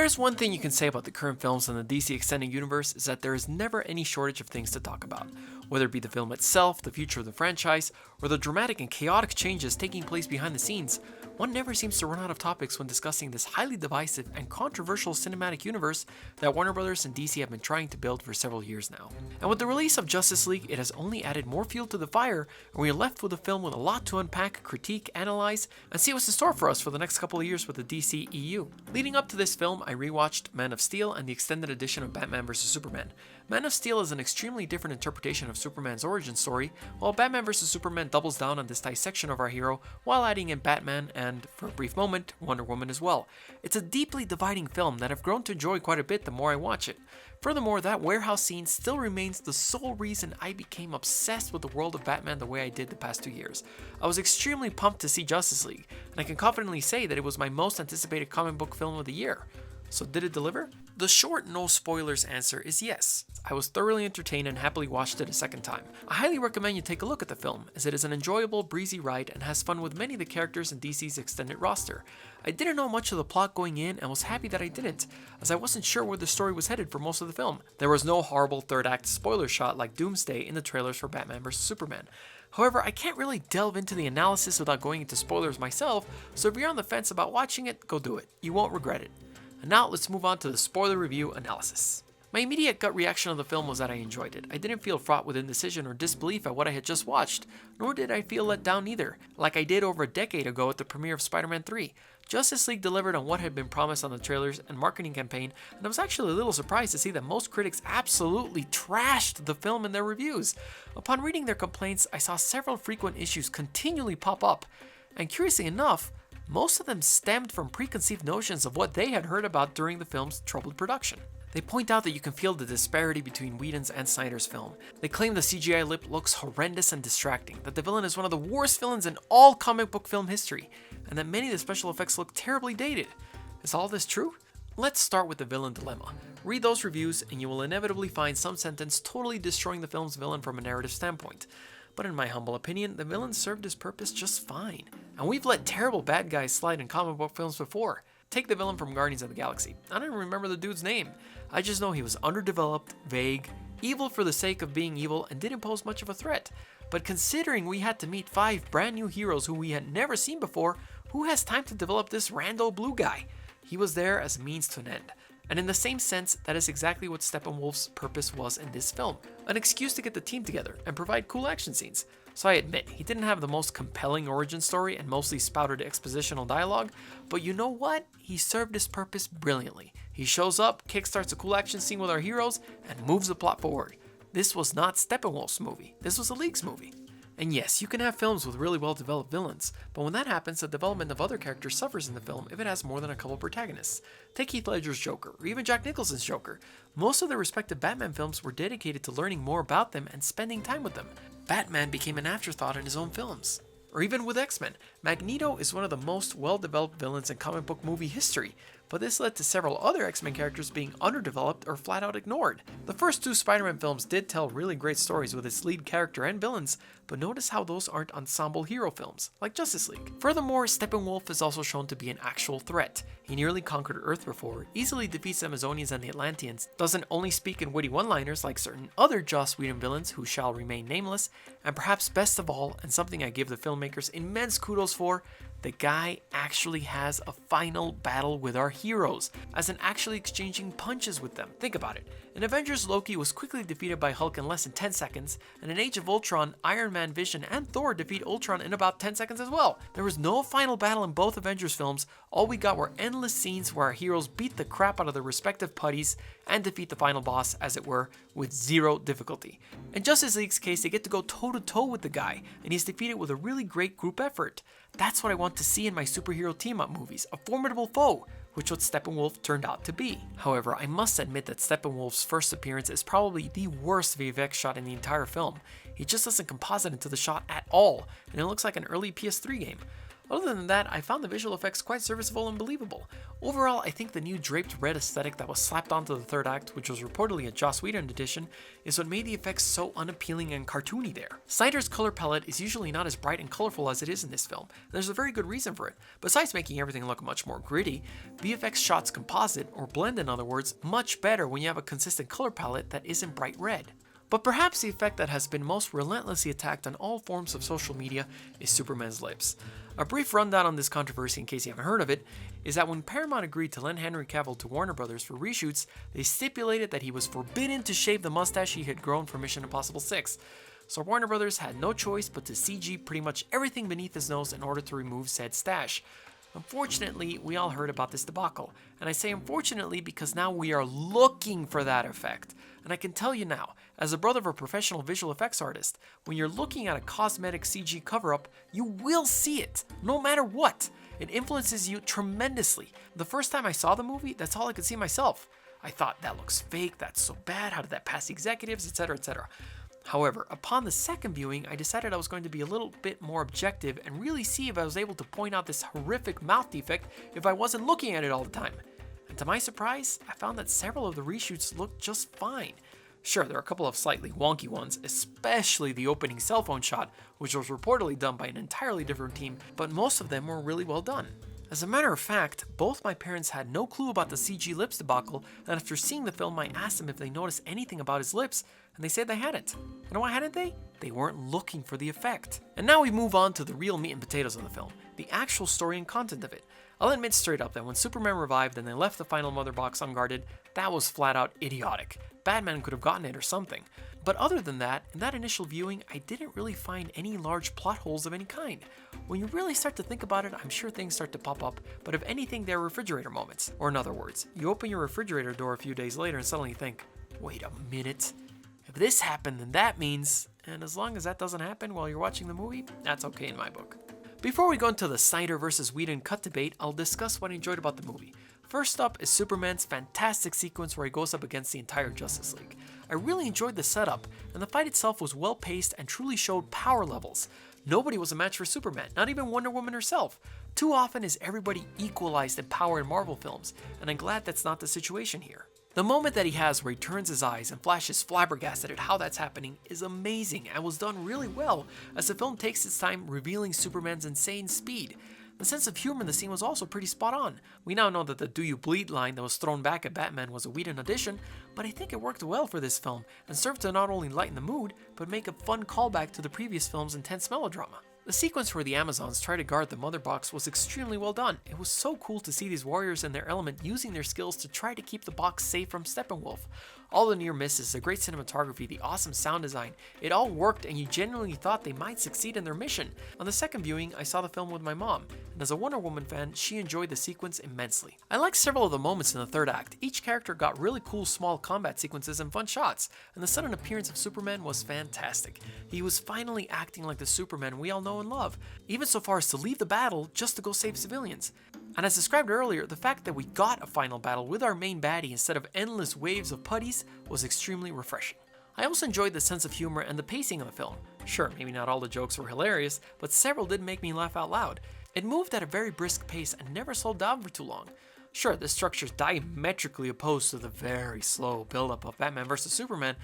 there's one thing you can say about the current films in the DC Extended Universe is that there is never any shortage of things to talk about. Whether it be the film itself, the future of the franchise, or the dramatic and chaotic changes taking place behind the scenes, one never seems to run out of topics when discussing this highly divisive and controversial cinematic universe that Warner Bros. And DC have been trying to build for several years now. And with the release of Justice League, it has only added more fuel to the fire, and we are left with a film with a lot to unpack, critique, analyze, and see what's in store for us for the next couple of years with the DCEU. Leading up to this film, I rewatched Man of Steel and the extended edition of Batman vs. Superman. Man of Steel is an extremely different interpretation of Superman's origin story, while Batman vs. Superman doubles down on this dissection of our hero while adding in Batman and, for a brief moment, Wonder Woman as well. It's a deeply dividing film that I've grown to enjoy quite a bit the more I watch it. Furthermore, that warehouse scene still remains the sole reason I became obsessed with the world of Batman the way I did the past 2 years. I was extremely pumped to see Justice League, and I can confidently say that it was my most anticipated comic book film of the year. So did it deliver? The short no spoilers answer is yes. I was thoroughly entertained and happily watched it a second time. I highly recommend you take a look at the film, as it is an enjoyable, breezy ride and has fun with many of the characters in DC's extended roster. I didn't know much of the plot going in and was happy that I didn't, as I wasn't sure where the story was headed for most of the film. There was no horrible third act spoiler shot like Doomsday in the trailers for Batman vs. Superman. However, I can't really delve into the analysis without going into spoilers myself, so if you're on the fence about watching it, go do it. You won't regret it. And now let's move on to the spoiler review analysis. My immediate gut reaction of the film was that I enjoyed it. I didn't feel fraught with indecision or disbelief at what I had just watched, nor did I feel let down either, like I did over a decade ago at the premiere of Spider-Man 3. Justice League delivered on what had been promised on the trailers and marketing campaign, and I was actually a little surprised to see that most critics absolutely trashed the film in their reviews. Upon reading their complaints, I saw several frequent issues continually pop up, and curiously enough, most of them stemmed from preconceived notions of what they had heard about during the film's troubled production. They point out that you can feel the disparity between Whedon's and Snyder's film. They claim the CGI lip looks horrendous and distracting, that the villain is one of the worst villains in all comic book film history, and that many of the special effects look terribly dated. Is all this true? Let's start with the villain dilemma. Read those reviews and you will inevitably find some sentence totally destroying the film's villain from a narrative standpoint. But in my humble opinion, the villain served his purpose just fine. And we've let terrible bad guys slide in comic book films before. Take the villain from Guardians of the Galaxy. I don't even remember the dude's name. I just know he was underdeveloped, vague, evil for the sake of being evil, and didn't pose much of a threat. But considering we had to meet 5 brand new heroes who we had never seen before, who has time to develop this rando blue guy? He was there as a means to an end. And in the same sense, that is exactly what Steppenwolf's purpose was in this film. An excuse to get the team together and provide cool action scenes. So I admit, he didn't have the most compelling origin story and mostly spouted expositional dialogue, but you know what? He served his purpose brilliantly. He shows up, kickstarts a cool action scene with our heroes, and moves the plot forward. This was not Steppenwolf's movie. This was the League's movie. And yes, you can have films with really well-developed villains, but when that happens, the development of other characters suffers in the film if it has more than a couple protagonists. Take Heath Ledger's Joker, or even Jack Nicholson's Joker. Most of their respective Batman films were dedicated to learning more about them and spending time with them. Batman became an afterthought in his own films. Or even with X-Men, Magneto is one of the most well-developed villains in comic book movie history, but this led to several other X-Men characters being underdeveloped or flat out ignored. The first 2 Spider-Man films did tell really great stories with its lead character and villains, but notice how those aren't ensemble hero films, like Justice League. Furthermore, Steppenwolf is also shown to be an actual threat. He nearly conquered Earth before, easily defeats the Amazonians and the Atlanteans, doesn't only speak in witty one-liners like certain other Joss Whedon villains who shall remain nameless, and perhaps best of all, and something I give the filmmakers immense kudos for, the guy actually has a final battle with our heroes, as in actually exchanging punches with them. Think about it. In Avengers, Loki was quickly defeated by Hulk in less than 10 seconds, and in Age of Ultron, Iron Man, Vision, and Thor defeat Ultron in about 10 seconds as well. There was no final battle in both Avengers films. All we got were endless scenes where our heroes beat the crap out of their respective putties and defeat the final boss, as it were, with zero difficulty. In Justice League's case, they get to go toe-to-toe with the guy, and he's defeated with a really great group effort. That's what I want to see in my superhero team-up movies, a formidable foe, which what Steppenwolf turned out to be. However, I must admit that Steppenwolf's first appearance is probably the worst VFX shot in the entire film. He just doesn't composite into the shot at all, and it looks like an early PS3 game. Other than that, I found the visual effects quite serviceable and believable. Overall, I think the new draped red aesthetic that was slapped onto the third act, which was reportedly a Joss Whedon edition, is what made the effects so unappealing and cartoony there. Snyder's color palette is usually not as bright and colorful as it is in this film, and there's a very good reason for it. Besides making everything look much more gritty, VFX shots composite, or blend in other words, much better when you have a consistent color palette that isn't bright red. But perhaps the effect that has been most relentlessly attacked on all forms of social media is Superman's lips. A brief rundown on this controversy in case you haven't heard of it, is that when Paramount agreed to lend Henry Cavill to Warner Brothers for reshoots, they stipulated that he was forbidden to shave the mustache he had grown for Mission Impossible 6. So Warner Brothers had no choice but to CG pretty much everything beneath his nose in order to remove said stash. Unfortunately, we all heard about this debacle, and I say unfortunately because now we are looking for that effect. And I can tell you now, as a brother of a professional visual effects artist, when you're looking at a cosmetic CG cover-up, you will see it, no matter what. It influences you tremendously. The first time I saw the movie, that's all I could see myself. I thought, that looks fake, that's so bad, how did that pass executives, etc, etc. However, upon the second viewing, I decided I was going to be a little bit more objective and really see if I was able to point out this horrific mouth defect if I wasn't looking at it all the time. And to my surprise, I found that several of the reshoots looked just fine. Sure, there are a couple of slightly wonky ones, especially the opening cell phone shot, which was reportedly done by an entirely different team, but most of them were really well done. As a matter of fact, both my parents had no clue about the CG lips debacle, and after seeing the film I asked them if they noticed anything about his lips, and they said they hadn't. And why hadn't they? They weren't looking for the effect. And now we move on to the real meat and potatoes of the film, the actual story and content of it. I'll admit straight up that when Superman revived and they left the final mother box unguarded, that was flat out idiotic. Batman could have gotten it or something. But other than that, in that initial viewing, I didn't really find any large plot holes of any kind. When you really start to think about it, I'm sure things start to pop up, but if anything, they're refrigerator moments. Or in other words, you open your refrigerator door a few days later and suddenly think, wait a minute, if this happened, then that means, and as long as that doesn't happen while you're watching the movie, that's okay in my book. Before we go into the Snyder versus Whedon cut debate, I'll discuss what I enjoyed about the movie. First up is Superman's fantastic sequence where he goes up against the entire Justice League. I really enjoyed the setup, and the fight itself was well paced and truly showed power levels. Nobody was a match for Superman, not even Wonder Woman herself. Too often is everybody equalized in power in Marvel films, and I'm glad that's not the situation here. The moment that he has where he turns his eyes and Flash is flabbergasted at how that's happening is amazing and was done really well, as the film takes its time revealing Superman's insane speed. The sense of humor in the scene was also pretty spot on. We now know that the "Do you bleed" line that was thrown back at Batman was a Whedon addition, but I think it worked well for this film and served to not only lighten the mood, but make a fun callback to the previous film's intense melodrama. The sequence where the Amazons try to guard the mother box was extremely well done. It was so cool to see these warriors in their element using their skills to try to keep the box safe from Steppenwolf. All the near misses, the great cinematography, the awesome sound design, it all worked and you genuinely thought they might succeed in their mission. On the second viewing, I saw the film with my mom, and as a Wonder Woman fan, she enjoyed the sequence immensely. I liked several of the moments in the third act. Each character got really cool small combat sequences and fun shots, and the sudden appearance of Superman was fantastic. He was finally acting like the Superman we all know and love, even so far as to leave the battle just to go save civilians. And as described earlier, the fact that we got a final battle with our main baddie instead of endless waves of putties was extremely refreshing. I also enjoyed the sense of humor and the pacing of the film. Sure, maybe not all the jokes were hilarious, but several did make me laugh out loud. It moved at a very brisk pace and never slowed down for too long. Sure, this structure is diametrically opposed to the very slow buildup of Batman vs Superman,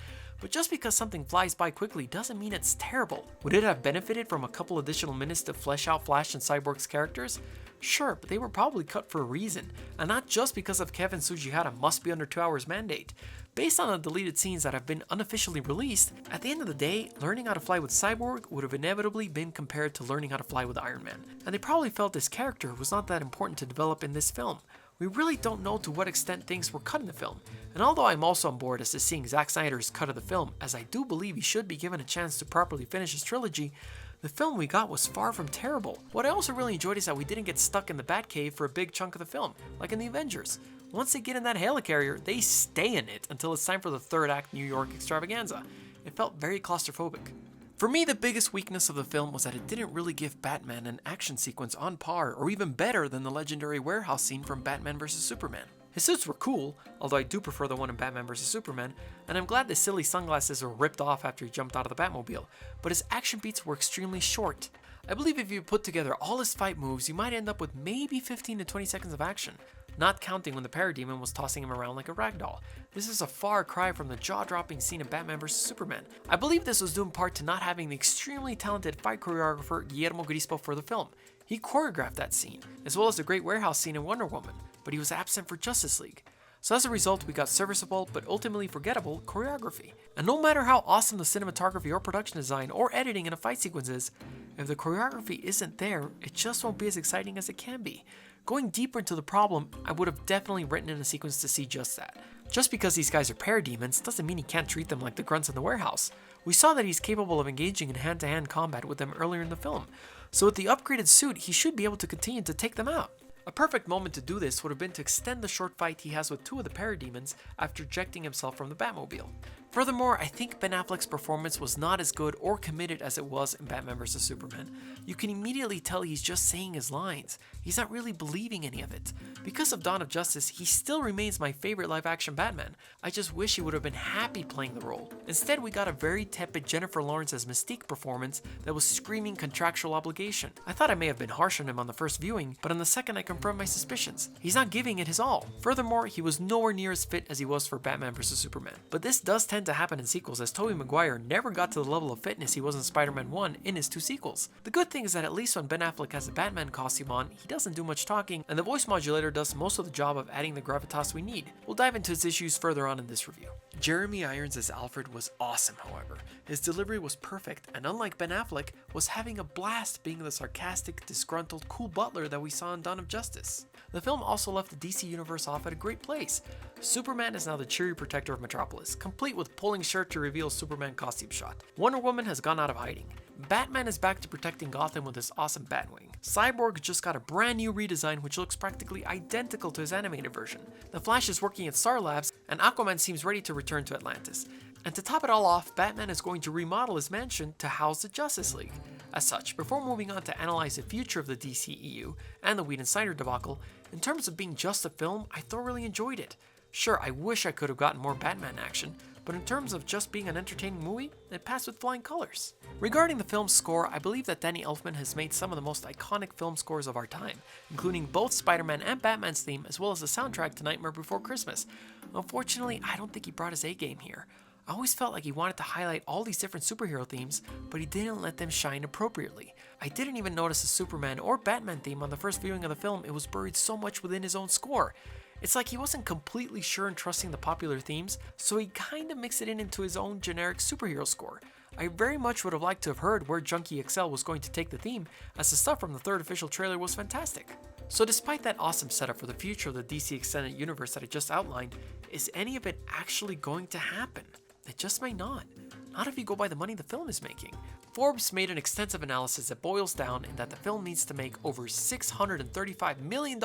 but just because something flies by quickly doesn't mean it's terrible. Would it have benefited from a couple additional minutes to flesh out Flash and Cyborg's characters? Sure, but they were probably cut for a reason, and not just because of Kevin Tsujihara must be under 2 hours mandate. Based on the deleted scenes that have been unofficially released, at the end of the day, learning how to fly with Cyborg would have inevitably been compared to learning how to fly with Iron Man, and they probably felt this character was not that important to develop in this film. We really don't know to what extent things were cut in the film, and although I'm also on board as to seeing Zack Snyder's cut of the film, as I do believe he should be given a chance to properly finish his trilogy, the film we got was far from terrible. What I also really enjoyed is that we didn't get stuck in the Batcave for a big chunk of the film, like in the Avengers. Once they get in that helicarrier, they stay in it until it's time for the third act New York extravaganza. It felt very claustrophobic. For me, the biggest weakness of the film was that it didn't really give Batman an action sequence on par or even better than the legendary warehouse scene from Batman vs Superman. His suits were cool, although I do prefer the one in Batman vs Superman, and I'm glad the silly sunglasses were ripped off after he jumped out of the Batmobile, but his action beats were extremely short. I believe if you put together all his fight moves, you might end up with maybe 15 to 20 seconds of action, not counting when the parademon was tossing him around like a ragdoll. This is a far cry from the jaw-dropping scene of Batman vs Superman. I believe this was due in part to not having the extremely talented fight choreographer Guillermo Grispo for the film. He choreographed that scene, as well as the great warehouse scene in Wonder Woman, but he was absent for Justice League. So as a result, we got serviceable but ultimately forgettable choreography. And no matter how awesome the cinematography or production design or editing in a fight sequence is, if the choreography isn't there, it just won't be as exciting as it can be. Going deeper into the problem, I would have definitely written in a sequence to see just that. Just because these guys are parademons doesn't mean he can't treat them like the grunts in the warehouse. We saw that he's capable of engaging in hand-to-hand combat with them earlier in the film, so with the upgraded suit, he should be able to continue to take them out. A perfect moment to do this would have been to extend the short fight he has with two of the parademons after ejecting himself from the Batmobile. Furthermore, I think Ben Affleck's performance was not as good or committed as it was in Batman vs Superman. You can immediately tell he's just saying his lines. He's not really believing any of it. Because of Dawn of Justice, he still remains my favorite live-action Batman. I just wish he would have been happy playing the role. Instead, we got a very tepid Jennifer Lawrence as Mystique performance that was screaming contractual obligation. I thought I may have been harsh on him on the first viewing, but on the second I confirmed my suspicions. He's not giving it his all. Furthermore, he was nowhere near as fit as he was for Batman vs Superman. But this does tend to happen in sequels, as Tobey Maguire never got to the level of fitness he was in Spider-Man 1 in his two sequels. The good thing is that at least when Ben Affleck has a Batman costume on, he doesn't do much talking, and the voice modulator does most of the job of adding the gravitas we need. We'll dive into his issues further on in this review. Jeremy Irons as Alfred was awesome, however. His delivery was perfect, and unlike Ben Affleck, was having a blast being the sarcastic, disgruntled, cool butler that we saw in Dawn of Justice. The film also left the DC universe off at a great place. Superman is now the cheery protector of Metropolis, complete with pulling shirt to reveal Superman costume shot. Wonder Woman has gone out of hiding. Batman is back to protecting Gotham with his awesome Batwing. Cyborg just got a brand new redesign which looks practically identical to his animated version. The Flash is working at Star Labs, and Aquaman seems ready to return to Atlantis. And to top it all off, Batman is going to remodel his mansion to house the Justice League. As such, before moving on to analyze the future of the DCEU and the Whedon-Snyder debacle, in terms of being just a film, I thoroughly enjoyed it. Sure, I wish I could have gotten more Batman action, but in terms of just being an entertaining movie, it passed with flying colors. Regarding the film's score, I believe that Danny Elfman has made some of the most iconic film scores of our time, including both Spider-Man and Batman's theme, as well as the soundtrack to Nightmare Before Christmas. Unfortunately, I don't think he brought his A-game here. I always felt like he wanted to highlight all these different superhero themes, but he didn't let them shine appropriately. I didn't even notice the Superman or Batman theme on the first viewing of the film. It was buried so much within his own score. It's like he wasn't completely sure in trusting the popular themes, so he kinda mixed it into his own generic superhero score. I very much would have liked to have heard where Junkie XL was going to take the theme, as the stuff from the third official trailer was fantastic. So despite that awesome setup for the future of the DC Extended Universe that I just outlined, is any of it actually going to happen? It just may not. Not if you go by the money the film is making. Forbes made an extensive analysis that boils down in that the film needs to make over $635 million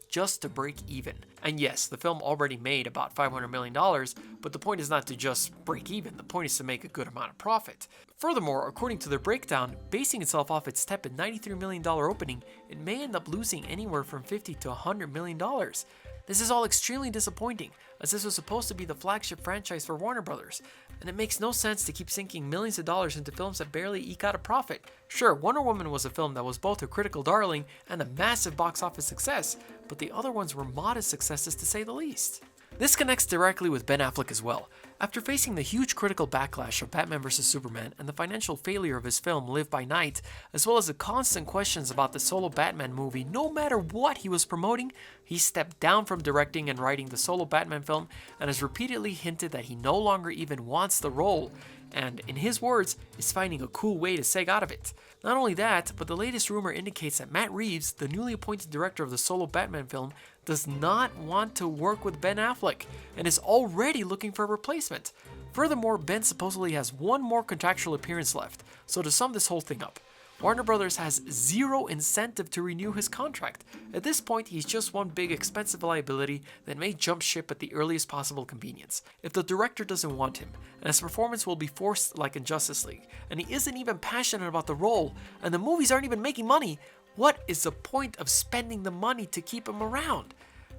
just to break even. And yes, the film already made about $500 million, but the point is not to just break even, the point is to make a good amount of profit. Furthermore, according to their breakdown, basing itself off its tepid $93 million opening, it may end up losing anywhere from $50 to $100 million. This is all extremely disappointing, as this was supposed to be the flagship franchise for Warner Brothers, and it makes no sense to keep sinking millions of dollars into films that barely eke out a profit. Sure, Wonder Woman was a film that was both a critical darling and a massive box office success, but the other ones were modest successes to say the least. This connects directly with Ben Affleck as well. After facing the huge critical backlash of Batman vs Superman and the financial failure of his film Live by Night, as well as the constant questions about the solo Batman movie no matter what he was promoting, he stepped down from directing and writing the solo Batman film and has repeatedly hinted that he no longer even wants the role, and in his words, is finding a cool way to seg out of it. Not only that, but the latest rumor indicates that Matt Reeves, the newly appointed director of the solo Batman film, does not want to work with Ben Affleck and is already looking for a replacement. Furthermore, Ben supposedly has one more contractual appearance left, so to sum this whole thing up, Warner Brothers has zero incentive to renew his contract. At this point, he's just one big expensive liability that may jump ship at the earliest possible convenience. If the director doesn't want him, and his performance will be forced like in Justice League, and he isn't even passionate about the role, and the movies aren't even making money, what is the point of spending the money to keep him around?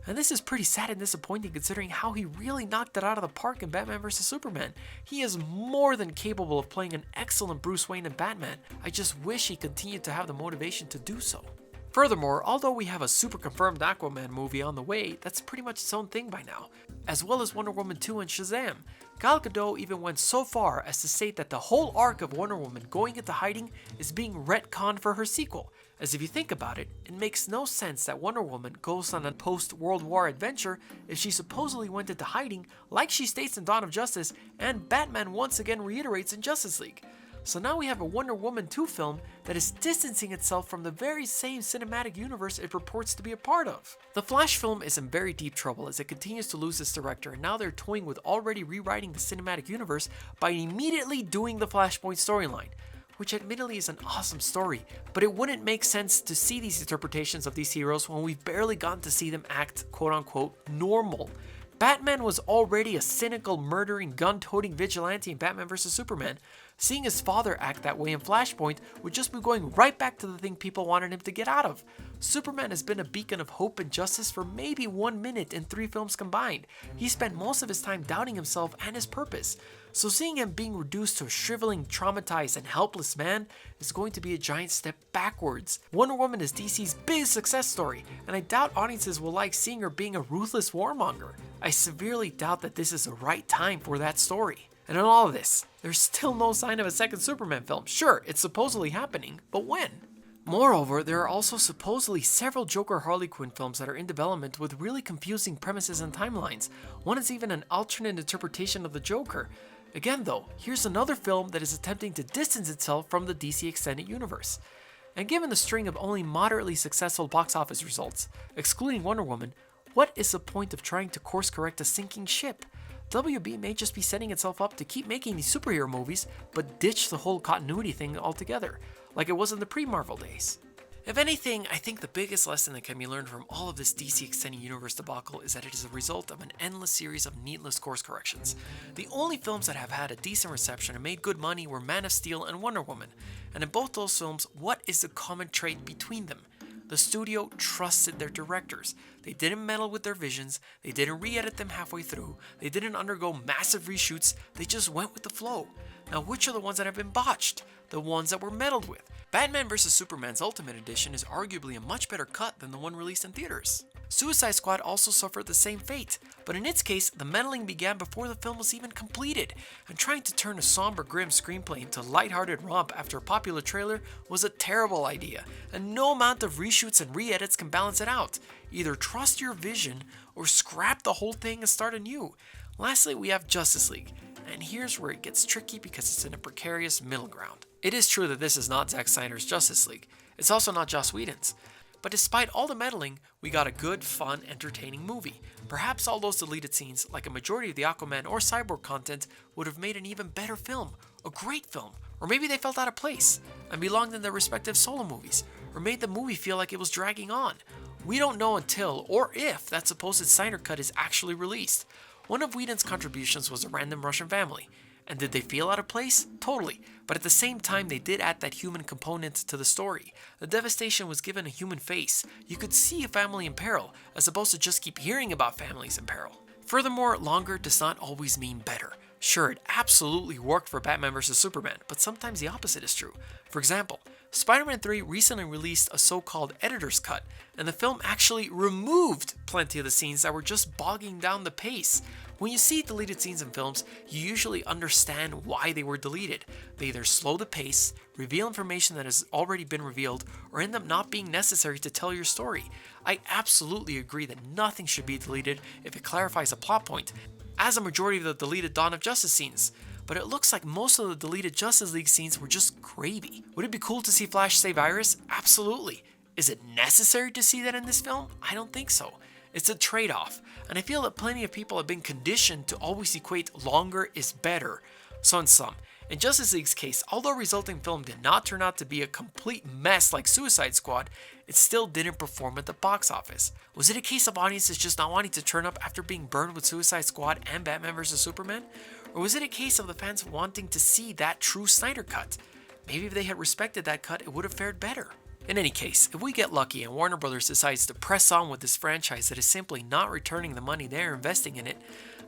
And this is pretty sad and disappointing considering how he really knocked it out of the park in Batman vs Superman. He is more than capable of playing an excellent Bruce Wayne in Batman. I just wish he continued to have the motivation to do so. Furthermore, although we have a super confirmed Aquaman movie on the way, that's pretty much its own thing by now, as well as Wonder Woman 2 and Shazam. Gal Gadot even went so far as to state that the whole arc of Wonder Woman going into hiding is being retconned for her sequel, as if you think about it, it makes no sense that Wonder Woman goes on a post-World War adventure if she supposedly went into hiding like she states in Dawn of Justice and Batman once again reiterates in Justice League. So now we have a Wonder Woman 2 film that is distancing itself from the very same cinematic universe it purports to be a part of. The Flash film is in very deep trouble as it continues to lose its director, and now they're toying with already rewriting the cinematic universe by immediately doing the Flashpoint storyline, which admittedly is an awesome story, but it wouldn't make sense to see these interpretations of these heroes when we've barely gotten to see them act quote-unquote normal. Batman was already a cynical, murdering, gun-toting vigilante in Batman vs Superman. Seeing his father act that way in Flashpoint would just be going right back to the thing people wanted him to get out of. Superman has been a beacon of hope and justice for maybe 1 minute in 3 films combined. He spent most of his time doubting himself and his purpose. So seeing him being reduced to a shriveling, traumatized, and helpless man is going to be a giant step backwards. Wonder Woman is DC's biggest success story, and I doubt audiences will like seeing her being a ruthless warmonger. I severely doubt that this is the right time for that story. And in all of this, there's still no sign of a second Superman film. Sure, it's supposedly happening, but when? Moreover, there are also supposedly several Joker Harley Quinn films that are in development with really confusing premises and timelines. One is even an alternate interpretation of the Joker. Again though, here's another film that is attempting to distance itself from the DC Extended Universe. And given the string of only moderately successful box office results, excluding Wonder Woman, what is the point of trying to course correct a sinking ship? WB may just be setting itself up to keep making these superhero movies, but ditch the whole continuity thing altogether, like it was in the pre-Marvel days. If anything, I think the biggest lesson that can be learned from all of this DC Extended Universe debacle is that it is a result of an endless series of needless course corrections. The only films that have had a decent reception and made good money were Man of Steel and Wonder Woman, and in both those films, what is the common trait between them? The studio trusted their directors. They didn't meddle with their visions, they didn't re-edit them halfway through, they didn't undergo massive reshoots, they just went with the flow. Now which are the ones that have been botched? The ones that were meddled with. Batman vs Superman's Ultimate Edition is arguably a much better cut than the one released in theaters. Suicide Squad also suffered the same fate, but in its case, the meddling began before the film was even completed, and trying to turn a somber, grim screenplay into a lighthearted romp after a popular trailer was a terrible idea, and no amount of reshoots and re-edits can balance it out. Either trust your vision, or scrap the whole thing and start anew. Lastly, we have Justice League, and here's where it gets tricky because it's in a precarious middle ground. It is true that this is not Zack Snyder's Justice League, it's also not Joss Whedon's. But despite all the meddling, we got a good, fun, entertaining movie. Perhaps all those deleted scenes, like a majority of the Aquaman or Cyborg content, would have made an even better film, a great film, or maybe they felt out of place and belonged in their respective solo movies, or made the movie feel like it was dragging on. We don't know until, or if, that supposed Snyder cut is actually released. One of Whedon's contributions was a random Russian family. And did they feel out of place? Totally. But at the same time, they did add that human component to the story. The devastation was given a human face. You could see a family in peril, as opposed to just keep hearing about families in peril. Furthermore, longer does not always mean better. Sure, it absolutely worked for Batman vs Superman, but sometimes the opposite is true. For example, Spider-Man 3 recently released a so-called editor's cut, and the film actually removed plenty of the scenes that were just bogging down the pace. When you see deleted scenes in films, you usually understand why they were deleted. They either slow the pace, reveal information that has already been revealed, or end up not being necessary to tell your story. I absolutely agree that nothing should be deleted if it clarifies a plot point, as a majority of the deleted Dawn of Justice scenes. But it looks like most of the deleted Justice League scenes were just gravy. Would it be cool to see Flash save Iris? Absolutely. Is it necessary to see that in this film? I don't think so. It's a trade-off, and I feel that plenty of people have been conditioned to always equate longer is better. So in sum, in Justice League's case, although resulting film did not turn out to be a complete mess like Suicide Squad, it still didn't perform at the box office. Was it a case of audiences just not wanting to turn up after being burned with Suicide Squad and Batman vs Superman? Or was it a case of the fans wanting to see that true Snyder cut? Maybe if they had respected that cut, it would have fared better. In any case, if we get lucky and Warner Bros. Decides to press on with this franchise that is simply not returning the money they're investing in it,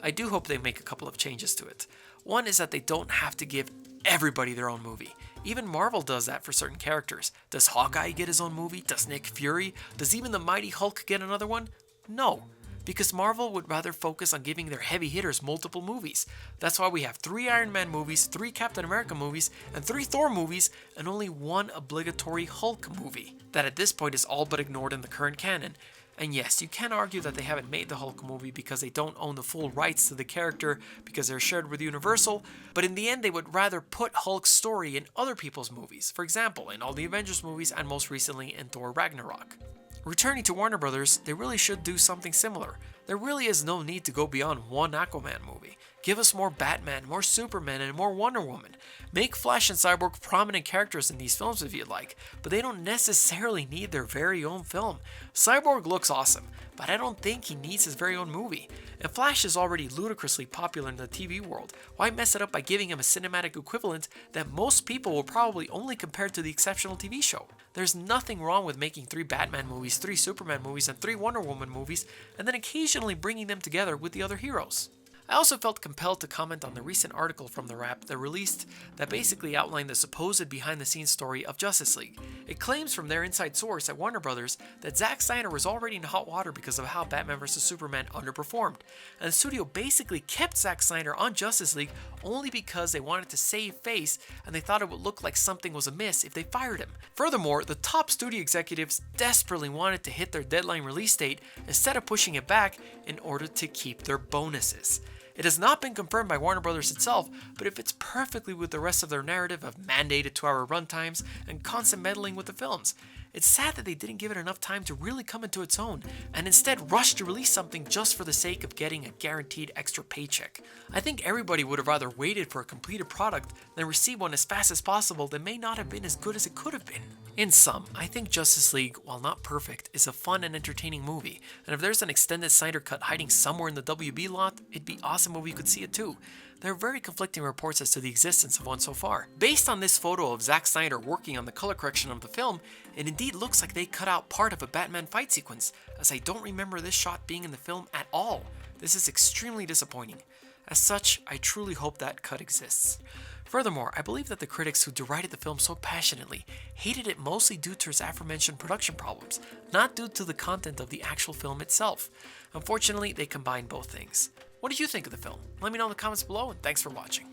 I do hope they make a couple of changes to it. One is that they don't have to give everybody their own movie. Even Marvel does that for certain characters. Does Hawkeye get his own movie? Does Nick Fury? Does even the Mighty Hulk get another one? No, because Marvel would rather focus on giving their heavy hitters multiple movies. That's why we have 3 Iron Man movies, 3 Captain America movies, and 3 Thor movies, and only 1 obligatory Hulk movie. That at this point is all but ignored in the current canon. And yes, you can argue that they haven't made the Hulk movie because they don't own the full rights to the character because they're shared with Universal, but in the end they would rather put Hulk's story in other people's movies, for example, in all the Avengers movies and most recently in Thor Ragnarok. Returning to Warner Brothers, they really should do something similar. There really is no need to go beyond 1 Aquaman movie. Give us more Batman, more Superman, and more Wonder Woman. Make Flash and Cyborg prominent characters in these films if you'd like, but they don't necessarily need their very own film. Cyborg looks awesome, but I don't think he needs his very own movie. And Flash is already ludicrously popular in the TV world. Why mess it up by giving him a cinematic equivalent that most people will probably only compare to the exceptional TV show? There's nothing wrong with making 3 Batman movies, 3 Superman movies, and 3 Wonder Woman movies, and then occasionally bringing them together with the other heroes. I also felt compelled to comment on the recent article from The Wrap that released that basically outlined the supposed behind-the-scenes story of Justice League. It claims from their inside source at Warner Bros. That Zack Snyder was already in hot water because of how Batman vs Superman underperformed, and the studio basically kept Zack Snyder on Justice League only because they wanted to save face and they thought it would look like something was amiss if they fired him. Furthermore, the top studio executives desperately wanted to hit their deadline release date instead of pushing it back in order to keep their bonuses. It has not been confirmed by Warner Bros. Itself, but it fits perfectly with the rest of their narrative of mandated 2-hour runtimes and constant meddling with the films. It's sad that they didn't give it enough time to really come into its own, and instead rushed to release something just for the sake of getting a guaranteed extra paycheck. I think everybody would have rather waited for a completed product than receive one as fast as possible that may not have been as good as it could have been. In sum, I think Justice League, while not perfect, is a fun and entertaining movie, and if there's an extended Snyder cut hiding somewhere in the WB lot, it'd be awesome if we could see it too. There are very conflicting reports as to the existence of one so far. Based on this photo of Zack Snyder working on the color correction of the film, it indeed looks like they cut out part of a Batman fight sequence, as I don't remember this shot being in the film at all. This is extremely disappointing. As such, I truly hope that cut exists. Furthermore, I believe that the critics who derided the film so passionately hated it mostly due to its aforementioned production problems, not due to the content of the actual film itself. Unfortunately, they combine both things. What did you think of the film? Let me know in the comments below, and thanks for watching.